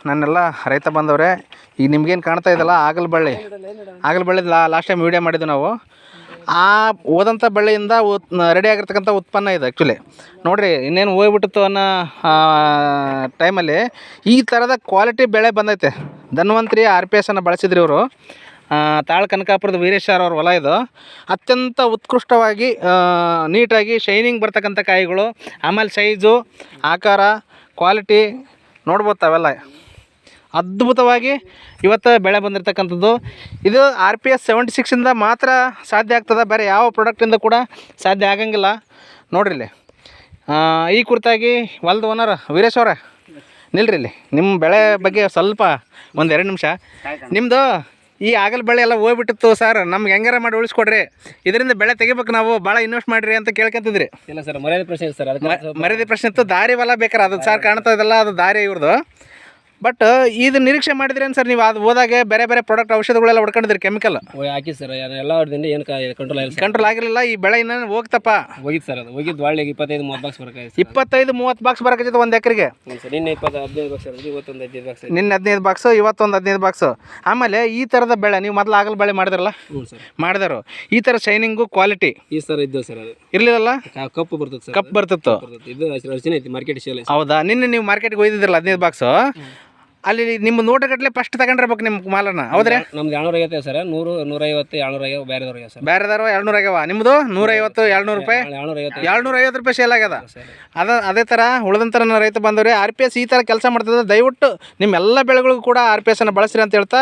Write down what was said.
ನನ್ನೆಲ್ಲ ರೈತ ಬಂದವ್ರೆ. ಈಗ ನಿಮ್ಗೇನು ಕಾಣ್ತಾ ಇದಲ್ಲ ಆಗಲಬಳ್ಳಿ ಲಾಸ್ಟ್ ಟೈಮ್ ವೀಡಿಯೋ ಮಾಡಿದ್ದು ನಾವು. ಆ ಹೋದಂಥ ಬಳ್ಳಿಯಿಂದ ರೆಡಿ ಆಗಿರ್ತಕ್ಕಂಥ ಉತ್ಪನ್ನ ಇದು ಆ್ಯಕ್ಚುಲಿ. ನೋಡಿರಿ ಇನ್ನೇನು ಹೋಗ್ಬಿಟ್ಟಿತ್ತು ಅನ್ನೋ ಟೈಮಲ್ಲಿ ಈ ಥರದ ಕ್ವಾಲಿಟಿ ಬೆಳೆ ಬಂದೈತೆ. ಧನ್ವಂತರಿ RPS ಬಳಸಿದ್ರು ಇವರು. ತಾಳ್ ಕನಕಾಪುರದ ವೀರೇಶ್ ಸರ್ ಅವ್ರ ಹೊಲ ಇದು. ಅತ್ಯಂತ ಉತ್ಕೃಷ್ಟವಾಗಿ ನೀಟಾಗಿ ಶೈನಿಂಗ್ ಬರ್ತಕ್ಕಂಥ ಕಾಯಿಗಳು, ಆಮೇಲೆ ಸೈಜು, ಆಕಾರ, ಕ್ವಾಲಿಟಿ ನೋಡ್ಬೋದು ತಾವೆಲ್ಲ. ಅದ್ಭುತವಾಗಿ ಇವತ್ತು ಬೆಳೆ ಬಂದಿರತಕ್ಕಂಥದ್ದು. ಇದು RPS 76ಇಂದ ಮಾತ್ರ ಸಾಧ್ಯ ಆಗ್ತದೆ, ಬೇರೆ ಯಾವ ಪ್ರಾಡಕ್ಟಿಂದ ಕೂಡ ಸಾಧ್ಯ ಆಗಂಗಿಲ್ಲ. ನೋಡ್ರಿ ಇಲ್ಲಿ ಈ ಕುರಿತಾಗಿ ಹೊಲದ ಓನರ್ ವೀರೇಶ್ ಅವರೇ ನಿಲ್ರಿ ಇಲ್ಲಿ. ನಿಮ್ಮ ಬೆಳೆ ಬಗ್ಗೆ ಸ್ವಲ್ಪ ಒಂದು 2 ನಿಮಿಷ. ನಿಮ್ಮದು ಈ ಆಗಲಬಳ್ಳಿ ಎಲ್ಲ ಹೋಗ್ಬಿಟ್ಟಿತ್ತು ಸರ್, ನಮ್ಗೆ ಹೆಂಗಾರ ಮಾಡಿ ಉಳಿಸ್ಕೊಡ್ರಿ, ಇದರಿಂದ ಬೆಳೆ ತೆಗಿಬೇಕು, ನಾವು ಭಾಳ ಇನ್ವೆಸ್ಟ್ ಮಾಡಿರಿ ಅಂತ ಕೇಳ್ಕೊಂತಿದ್ರಿ. ಇಲ್ಲ ಸರ್, ಮರ್ಯಾದೆ ಪ್ರಶ್ನೆ ಸರ್. ಮರ್ಯಾದೆ ಪ್ರಶ್ನೆ ಇತ್ತು. ದಾರಿ ಹೊಲ ಬೇಕಾರೆ ಅದು ಸರ್ ಕಾಣ್ತಾ ಇದಲ್ಲ, ಅದು ದಾರಿ ಇವ್ರದ್ದು. ಬಟ್ ಇದು ನಿರೀಕ್ಷೆ ಮಾಡಿದ್ರೇನು ಸರ್ ನೀವು? ಅದು ಹೋದಾಗೆ ಬೇರೆ ಪ್ರಾಡಕ್ಟ್ ಔಷಧಗಳೆಲ್ಲ ಹೊಡ್ಕೊಂಡಿದ್ರಿ, ಕೆಮಿಕಲ್ ಹಾಕಿ ಸರ್. ಎಲ್ಲ ಹೊಡೆದಿಂದ ಏನು ಕಂಟ್ರೋಲ್ ಆಗಿರಲಿಲ್ಲ. ಈ ಬೆಳೆ ಇನ್ನೇನು ಹೋಗ್ತಪ್ಪ ಹೋಗಿತ್ತು ಸರ್. ಅದು ಹೋಗಿದ್ದು ಒಳ್ಳೆ 25-30 ಬಾಕ್ಸ್ ಬರಕಾಯ್ತು. 25-30 ಬಾಕ್ಸ್ ಬರಕೈತೆ ಒಂದು ಎಕರೆಗೆ. ನಿನ್ನೆ 15 ಬಾಕ್ಸ್, ಇವತ್ತೊಂದು 15 ಬಾಕ್ಸ್. ನಿನ್ನೆ 15 ಬಾಕ್ಸು, ಇವತ್ತೊಂದು 15 ಬಾಕ್ಸು. ಆಮೇಲೆ ಈ ಥರದ ಬೆಳೆ ನೀವು ಮೊದಲು ಆಗಲಬಳ್ಳಿ ಮಾಡಿದ್ರಲ್ಲ? ಹ್ಞೂ ಸರ್, ಮಾಡಿದಾರು. ಈ ಥರ ಶೈನಿಂಗು ಕ್ವಾಲಿಟಿ ಈ ಸರ್ ಇದ್ದು ಸರ್. ಅದು ಇರಲಿಲ್ಲ, ಕಪ್ಪು ಬರ್ತದೆ ಸರ್. ಕಪ್ ಬರ್ತಿತ್ತು. ಇದು ರಚನೆ ಐತಿ ಮಾರ್ಕೆಟ್ ಶೇಲ್. ಹೌದಾ? ನಿನ್ನೆ ನೀವು ಮಾರ್ಕೆಟ್ಗೆ ಒಯ್ದಿದ್ರಲ್ಲ 15 ಬಾಕ್ಸು, ಅಲ್ಲಿ ನಿಮ್ಮ ನೋಟಗಟ್ಟಲೆ ಫಸ್ಟ್ ತಗೊಂಡಿರ್ಬೇಕು ನಿಮ್ಮ ಮಾಲನ್ನ, ಹೌದ್ರೆ? ನಮ್ದು 250 ಸರ್. 100, 150, 200 ಬೇರೆದವ್ರಿಗೆ ಸರ್. ಬೇರೆದವರು 200 ಆಗ್ಯಾವ, ನಿಮ್ಮದು 150, 200 ರೂಪಾಯಿ, 250 ರೂಪಾಯಿ ಸೇಲ್ ಆಗ್ಯದ. ಅದೇ ಥರ ಉಳಿದಂಥ ನನ್ನ ರೈತ ಬಂದವ್ರೆ RPS ಈ ಥರ ಕೆಲಸ ಮಾಡ್ತದೆ. ದಯವಿಟ್ಟು ನಿಮ್ಮೆಲ್ಲ ಬೆಳೆಗಳಿಗೂ ಕೂಡ RPS ಬಳಸಿರಿ ಅಂತ ಹೇಳ್ತಾ